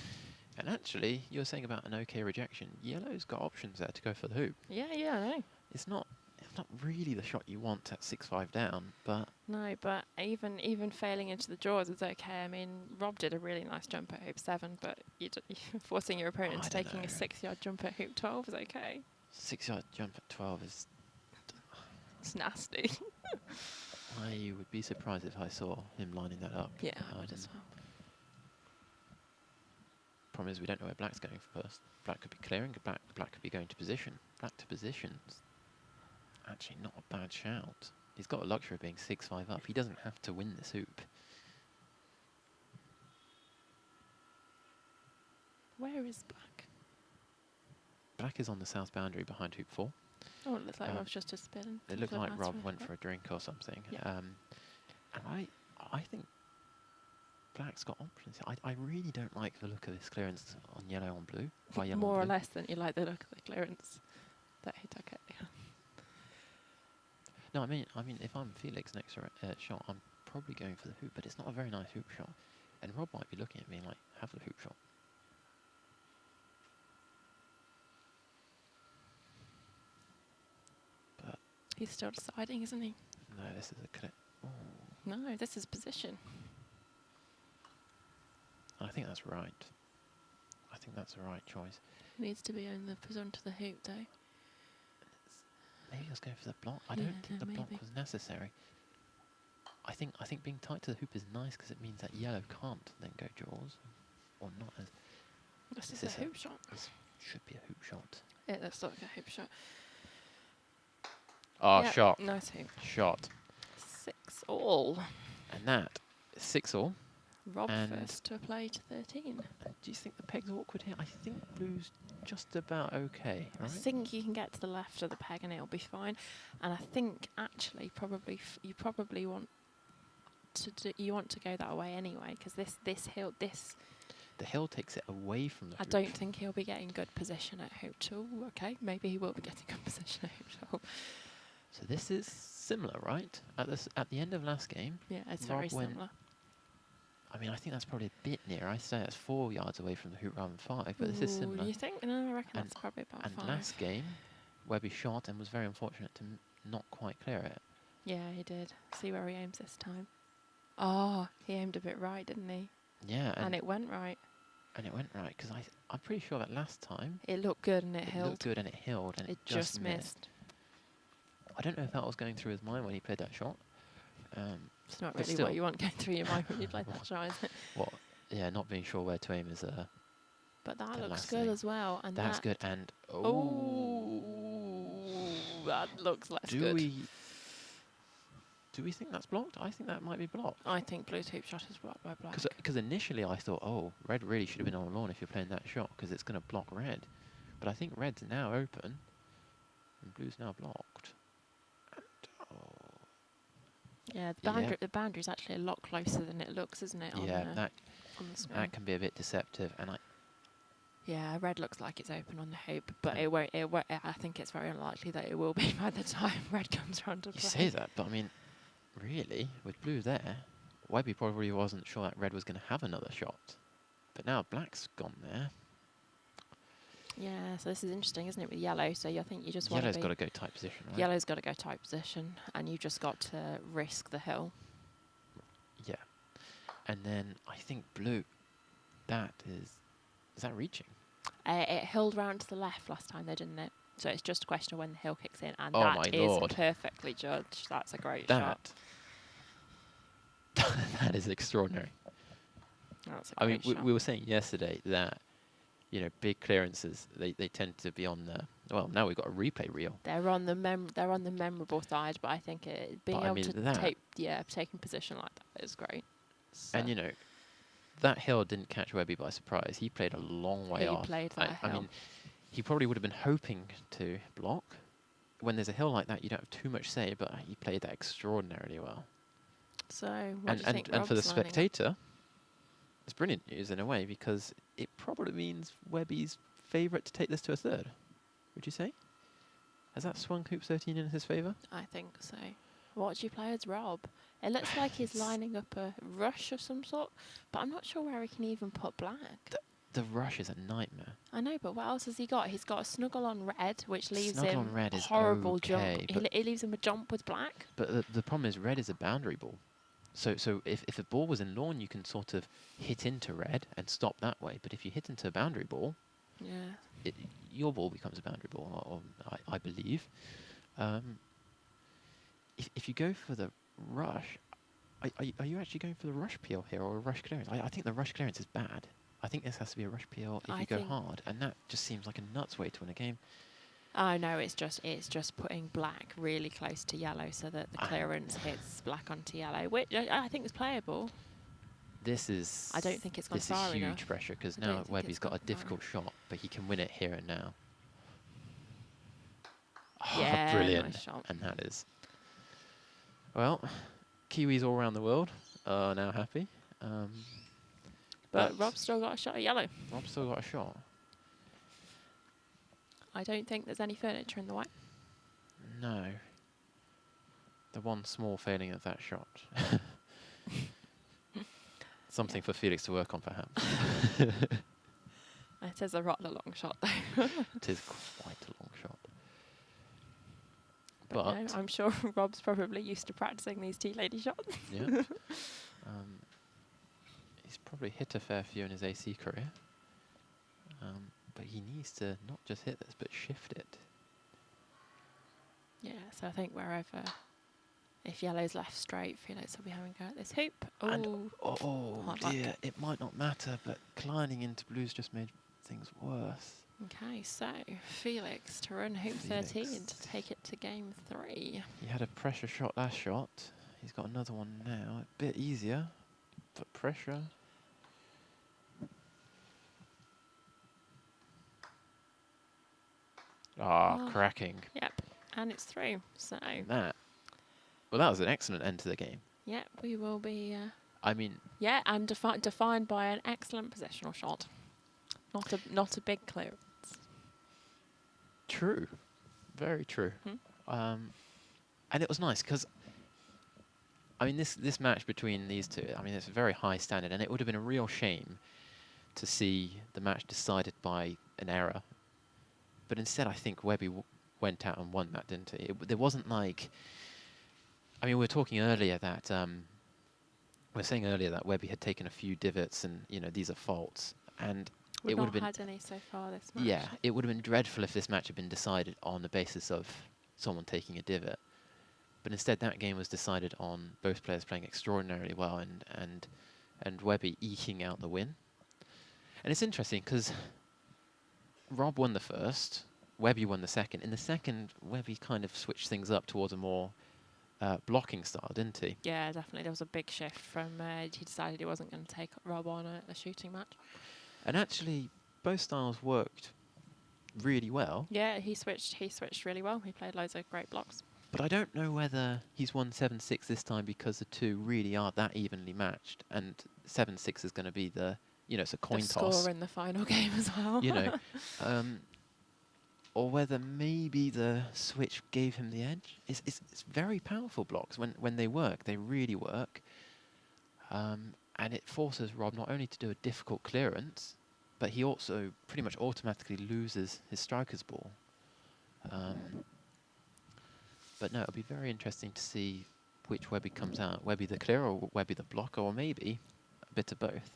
And actually, you were saying about an okay rejection. Yellow's got options there to go for the hoop. Yeah, I know. It's not really the shot you want at 6-5 down, but... No, but even failing into the draws is okay. I mean, Rob did a really nice jump at hoop 7, but forcing your opponent to taking a 6-yard jump at hoop 12 is okay. 6-yard jump at 12 is... It's nasty. I would be surprised if I saw him lining that up. Yeah, I would as well. Problem is, we don't know where black's going first. Black could be clearing, black could be going to position. Black to position's actually not a bad shout. He's got a luxury of being 6-5 up. He doesn't have to win this hoop. Where is black? Black is on the south boundary behind hoop 4. Oh, it looks like Rob's just a spin. It looked like Rob went for a drink or something. Yeah. And I think black's got options. I really don't like the look of this clearance on yellow on blue. Yellow More on or blue. less than you like the look of the clearance that he took it. Yeah. No, I mean, if I'm Felix next shot, I'm probably going for the hoop, but it's not a very nice hoop shot. And Rob might be looking at me like, have the hoop shot. But He's still deciding, isn't he? no, this is a clip. No, this is position. I think that's right. I think that's the right choice. Needs to be on the position to the hoop, though. Maybe I was going for the block. I Yeah, don't think the block maybe. was necessary. I think being tight to the hoop is nice because it means that yellow can't then go jaws, or not as. This This is a hoop shot. This should be a hoop shot. It looks like a hoop shot. Oh, Yeah, shot. Nice hoop. Shot. 6-all. And that is 6-all. Rob And- first to play to 13. Do you think the peg's awkward here? I think blue's just about okay, I right? think you can get to the left of the peg and it'll be fine. And I think actually you probably want to go that way anyway, because this hill The hill takes it away from the I hoop. don't think he'll be getting good position at hoop 2. Okay, maybe he will be getting good position at hoop 2. So this is similar, right? At the end of last game, Yeah, it's Rob very went- similar. I mean, I think that's probably a bit near. I say it's 4 yards away from the hoop rather than 5, but this is Ooh, similar. You think? No, I reckon And- that's probably about And 5. last game, Webby shot and was very unfortunate to not quite clear it. Yeah, he did. See where he aims this time. Oh, he aimed a bit right, didn't he? Yeah, And it went right. and it went right because I'm pretty sure that last time It looked good and it it held. looked good and it held and It just missed. I don't know if that was going through his mind when he played that shot. It's not But really still. what you want going through your mind when you play that shot, is it? Yeah, not being sure where to aim is But that The looks last good thing. as well. And that's that, good. And Oh, that looks less do good. Do we think that's blocked? I think that might be blocked. I think blue's hoop shot is blocked by black. Because initially I thought, oh, red really should have been on lawn if you're playing that shot, because it's going to block red. But I think red's now open, and blue's now blocked. And, oh. Yeah, the boundary's actually a lot closer than it looks, isn't it? Yeah, on the screen. that can be a bit deceptive, and Yeah, red looks like it's open on the hoop, but it won't. I think it's very unlikely that it will be by the time red comes round to play. You say that, but I mean, really, with blue there, Webby probably wasn't sure that red was going to have another shot. But now black's gone there. Yeah, so this is interesting, isn't it, with yellow? So I think you just want to Yellow's got to go tight position, right? Yellow's got to go tight position, and you just got to risk the hill. Yeah. And then I think blue, is that reaching? It hilled round to the left last time, though, didn't it? So it's just a question of when the hill kicks in, and Oh that my is Lord. perfectly judged. That's a great shot. That is extraordinary. That's a great shot. We were saying yesterday that, you know, big clearances, they tend to be on the, well, now we've got a replay reel. They're on the memorable side, but I think being able to taking position like that is great. So And, you know, that hill didn't catch Webby by surprise. He played a long way off. He played that hill. I mean, he probably would have been hoping to block. When there's a hill like that, you don't have too much say, but he played that extraordinarily well. So, what do you think and for the Rob's lining up? spectator, it's brilliant news in a way, because it probably means Webby's favourite to take this to a third. Would you say? Has that swung hoop 13 in his favour? I think so. What do you play as Rob? It looks like he's lining up a rush of some sort, but I'm not sure where he can even put black. The rush is a nightmare. I know, but what else has he got? He's got a snuggle on red, which leaves Snuggle him on red a is horrible okay, jump. It leaves him a jump with black. But the problem is red is a boundary ball. So if the ball was in lawn, you can sort of hit into red and stop that way. But if you hit into a boundary ball, yeah, your ball becomes a boundary ball, I believe. If you go for the rush, are you actually going for the rush peel here or a rush clearance? I think the rush clearance is bad. I think this has to be a rush peel if you go hard, and that just seems like a nuts way to win a game. Oh no, it's just putting black really close to yellow so that the clearance hits black onto yellow, which I think is playable. This is. I don't think it's gone far enough. This is huge pressure, because now Webby's got a difficult shot, but he can win it here and now. Oh, yeah, brilliant! Nice shot. And that is. Well, Kiwis all around the world are now happy. But Rob's still got a shot at yellow. Rob's still got a shot. I don't think there's any furniture in the way. No. The one small failing of that shot. Something for Felix to work on, perhaps. It is a rather long shot, though. It is quite a long shot. But no, I'm sure Rob's probably used to practicing these tea lady shots. Yeah. He's probably hit a fair few in his AC career. But he needs to not just hit this, but shift it. Yeah, so I think wherever, if yellow's left straight, Felix will be having a go at this hoop. Oh dear, it might not matter, but declining into blues just made things worse. Okay, so Felix to run hoop 13 to take it to game 3. He had a pressure shot last shot. He's got another one now. A bit easier, but pressure. Cracking. Yep, and it's through. So that was an excellent end to the game. Yep, we will be. I mean. Yeah, and defined by an excellent possessional shot, not a big clearance. True, very true. And it was nice because, I mean, this match between these two, I mean, it's a very high standard, and it would have been a real shame to see the match decided by an error. But instead, I think Webby went out and won that, didn't he? There wasn't like, I mean, we were talking earlier that, we were saying earlier that Webby had taken a few divots, and you know these are faults, and We've it would have been. Not had any so far this match. Yeah, it would have been dreadful if this match had been decided on the basis of someone taking a divot. But instead, that game was decided on both players playing extraordinarily well and Webby eking out the win. And it's interesting because Rob won the first, Webby won the second. In the second, Webby kind of switched things up towards a more blocking style, didn't he? Yeah, definitely. There was a big shift from he decided he wasn't going to take Rob on a shooting match. And actually, both styles worked really well. Yeah, he switched really well. He played loads of great blocks. But I don't know whether he's won 7-6 this time because the two really are that evenly matched, and 7-6 is going to be the, it's a coin the toss. Score in the final game as well. Or whether maybe the switch gave him the edge. It's very powerful blocks when they work. They really work. And it forces Rob not only to do a difficult clearance, but he also pretty much automatically loses his striker's ball. But no, it'll be very interesting to see which Webby comes out. Webby the clearer or Webby the blocker, or maybe a bit of both.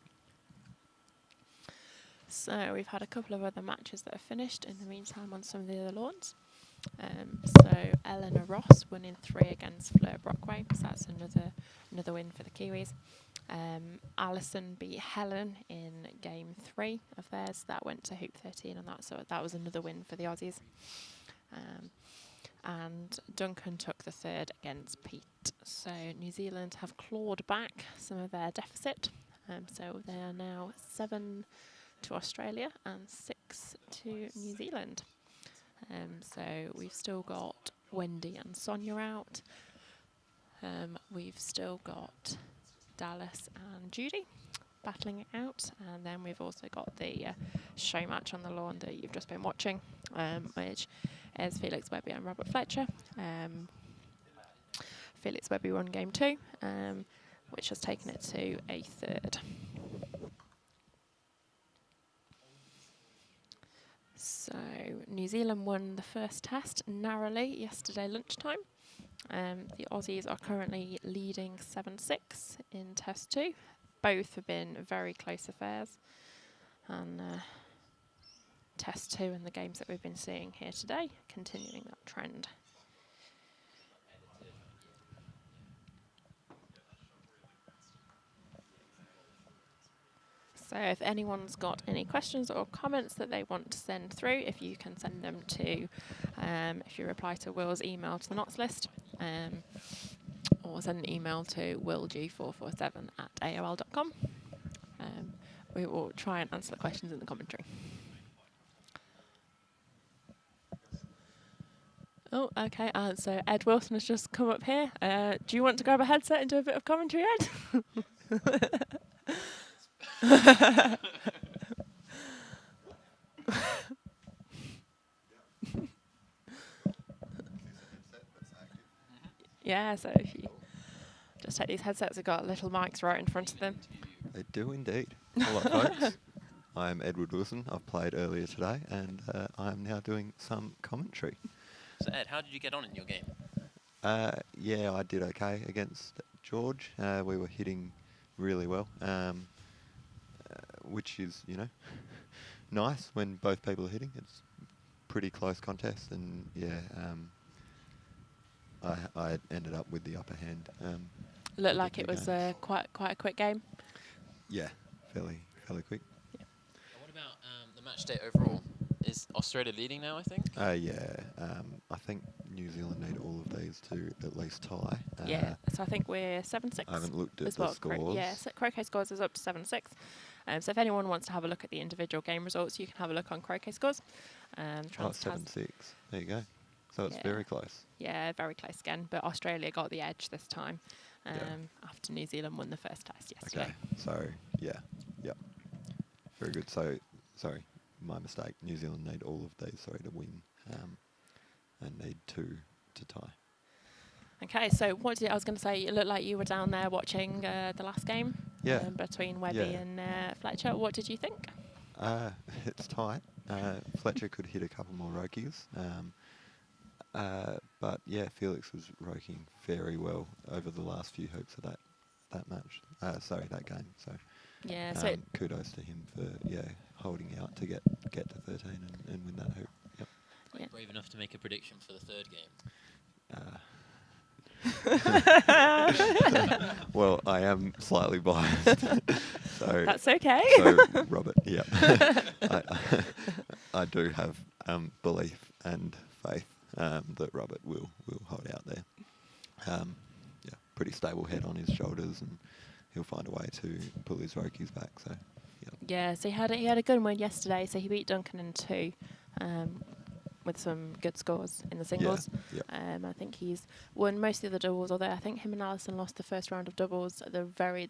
So we've had a couple of other matches that have finished in the meantime on some of the other lawns. So Eleanor Ross won in 3 against Fleur Brockway, so that's another win for the Kiwis. Alison beat Helen in game 3 of theirs. That went to Hoop 13 on that, so that was another win for the Aussies. And Duncan took the 3rd against Pete. So New Zealand have clawed back some of their deficit. So they are now 7 to Australia and 6 to New Zealand. So we've still got Wendy and Sonia out. We've still got Dallas and Judy battling it out, and then we've also got the show match on the lawn that you've just been watching, which is Felix Webby and Robert Fletcher. Felix Webby won game 2, which has taken it to a 3rd. So New Zealand won the first test narrowly yesterday lunchtime. The Aussies are currently leading 7-6 in test 2. Both have been very close affairs. And test 2 and the games that we've been seeing here today, continuing that trend. So if anyone's got any questions or comments that they want to send through, if you can send them to, if you reply to Will's email to the Knots list, or send an email to willg447@aol.com. We will try and answer the questions in the commentary. Oh, okay. So Ed Wilson has just come up here. Do you want to grab a headset and do a bit of commentary, Ed? Yeah, so if you just take these headsets, they've got little mics right in front of them. They do indeed. Hello, folks. I'm Edward Wilson. I've played earlier today, and I'm now doing some commentary. So Ed, how did you get on in your game? Yeah, I did okay against George. We were hitting really well, which is, nice when both people are hitting. It's pretty close contest, and yeah, I ended up with the upper hand. Looked like it was quite a quick game. Yeah, fairly quick. Yeah. What about the match day overall? Is Australia leading now, I think? Yeah, I think New Zealand need all of these to at least tie. Yeah, so I think we're 7-6. I haven't looked at as the well. scores. Yeah, so Croquet scores is up to 7-6. So if anyone wants to have a look at the individual game results, you can have a look on Croquet scores. Oh, 7-6. There you go. So it's very close. Yeah, very close again. But Australia got the edge this time after New Zealand won the first test yesterday. Okay, so yeah. Very good. So, sorry, my mistake. New Zealand need all of these, to win, and need 2 to tie. Okay, so what I was going to say, it looked like you were down there watching the last game between Webby and Fletcher. What did you think? It's tight. Fletcher could hit a couple more rokies. But yeah, Felix was roking very well over the last few hoops of that match. That game. So yeah, so kudos to him for holding out to get to 13 and win that hoop. Yep. Are you brave enough to make a prediction for the third game? Well, I am slightly biased. So that's okay. So Robert, I do have belief and faith that Robert will hold out there. yeah, pretty stable head on his shoulders, and he'll find a way to pull his Rokies back. So, yeah. Yeah, so he had a good win yesterday. So he beat Duncan in 2, with some good scores in the singles. Yeah. I think he's won most of the doubles, although I think him and Alison lost the first round of doubles at the very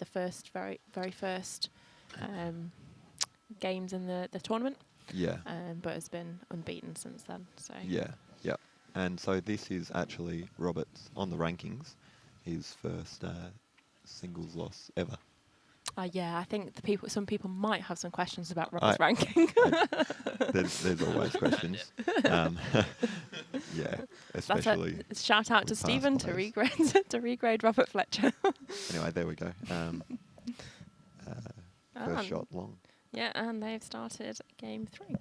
first games in the tournament. Yeah. But has been unbeaten since then. So Yeah. And so this is actually Robert's, on the rankings, his first singles loss ever. yeah, I think some people might have some questions about Robert's ranking. There's always questions. Yeah, especially. That's a shout out to with past Stephen to players. regrade Robert Fletcher. Anyway, there we go. First shot long. Yeah, and they've started game 3.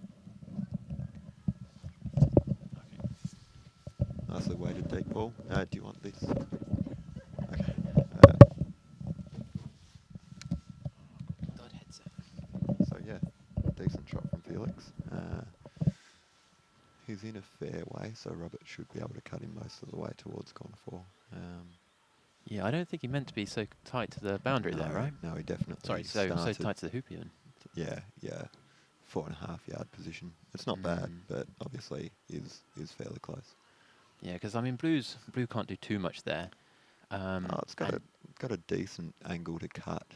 Nicely weighted deep ball. Do you want this? Okay. Dud headset. So yeah, decent shot from Felix. He's in a fair way, so Robert should be able to cut him most of the way towards corner 4. Yeah, I don't think he meant to be so tight to the boundary there, right? No, he definitely Sorry, so started. tight to the hoop even. Yeah, 4.5 yard position. It's not bad, but obviously is fairly close. Yeah, because I mean, Blue can't do too much there. It's got a decent angle to cut.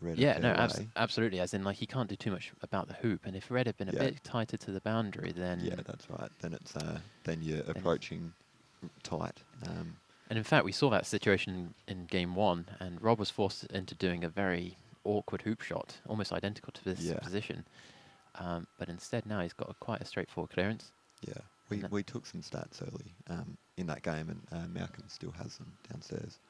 Red. Yeah, no, absolutely. As in, like, he can't do too much about the hoop, and if Red had been a bit tighter to the boundary, then yeah, that's right. Then it's then you're approaching tight. And in fact, we saw that situation in game 1, and Rob was forced into doing a very awkward hoop shot, almost identical to this position. But instead, now he's got quite a straightforward clearance. Yeah, we took some stats early in that game, and Malcolm still has them downstairs.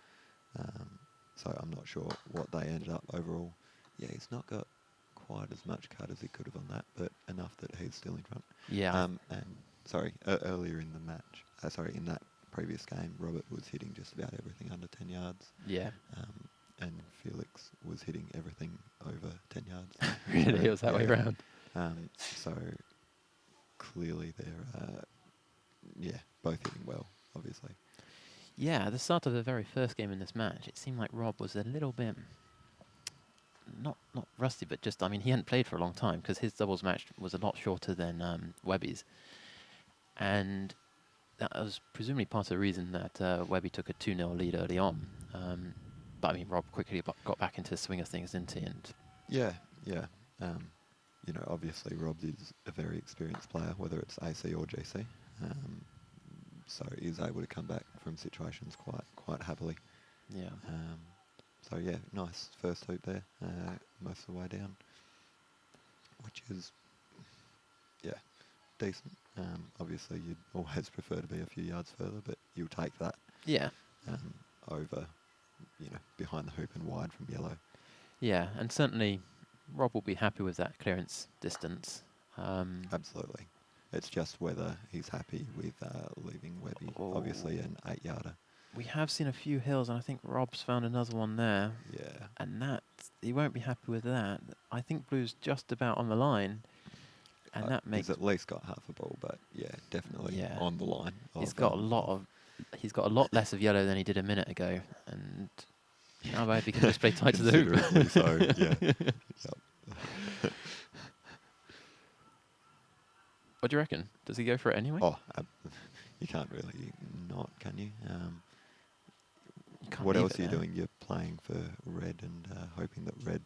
So I'm not sure what they ended up overall. Yeah, he's not got quite as much cut as he could have on that, but enough that he's still in front. Yeah. And sorry, earlier in the match, in that previous game, Robert was hitting just about everything under 10 yards. Yeah. And Felix was hitting everything over 10 yards. Really, it was that way around. So clearly they're, both hitting well, obviously. Yeah, at the start of the very first game in this match, it seemed like Rob was a little bit, not rusty, but just, I mean, he hadn't played for a long time because his doubles match was a lot shorter than Webby's. And that was presumably part of the reason that Webby took a 2-0 lead early on. But I mean, Rob quickly got back into the swing of things, didn't he? And yeah. Obviously Rob is a very experienced player, whether it's AC or GC. So he's able to come back from situations quite happily. Yeah. So yeah, nice first hoop there, most of the way down, which is decent. Obviously you'd always prefer to be a few yards further, but you'll take that. Yeah. Over, behind the hoop and wide from yellow. Yeah, and certainly Rob will be happy with that clearance distance. Absolutely. It's just whether he's happy with leaving Webby, obviously an 8-yarder. We have seen a few hills, and I think Rob's found another one there. Yeah. And he won't be happy with that. I think Blue's just about on the line, and that makes... He's at least got half a ball, but definitely on the line. He's got a lot less of yellow than he did a minute ago, and now Webby can just play tight to the hoop. So, yeah. Yep. What do you reckon? Does he go for it anyway? Oh, you can't really not, can you? can't what leave else it are you there. doing? You're playing for red and hoping that red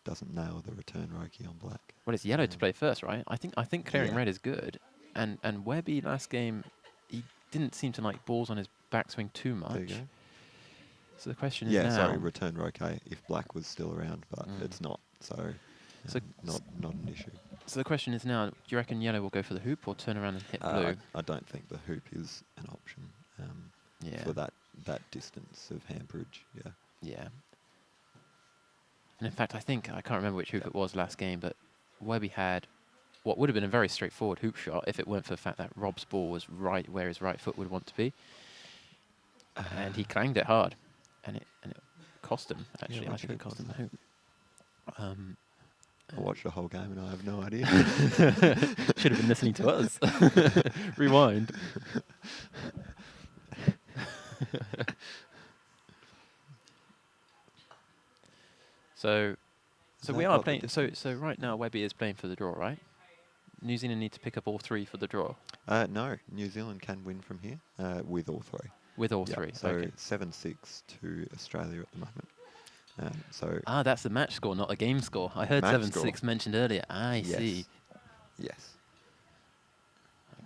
doesn't nail the return Roki on black. Well, it's yellow to play first, right? I think clearing Yeah. red is good. And Webby last game, he didn't seem to like balls on his backswing too much. There you go. So the question is Yeah, now... sorry, return Roke if black was still around, but it's not. So, So not an issue. So the question is now, do you reckon yellow will go for the hoop or turn around and hit blue? I don't think the hoop is an option for that distance of hamperage. Yeah. Yeah. And in fact, I can't remember which hoop it was last game, but Webby had what would have been a very straightforward hoop shot if it weren't for the fact that Rob's ball was right where his right foot would want to be. And he clanged it hard. And it cost him, actually. I think it cost him the hoop. I watched the whole game and I have no idea. Should have been listening to us. Rewind. So Is we that are what the playing. So difference? right now Webby is playing for the draw, right? New Zealand need to pick up all 3 for the draw No, New Zealand can win from here with all 3. with all Yeah, 3. so Okay. 7-6 to Australia at the moment. So Ah, that's the match score, not the game score. I heard Match 7-6 score. mentioned earlier. I yes, see. yes,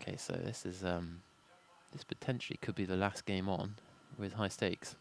Okay, so this is this potentially could be the last game on with high stakes.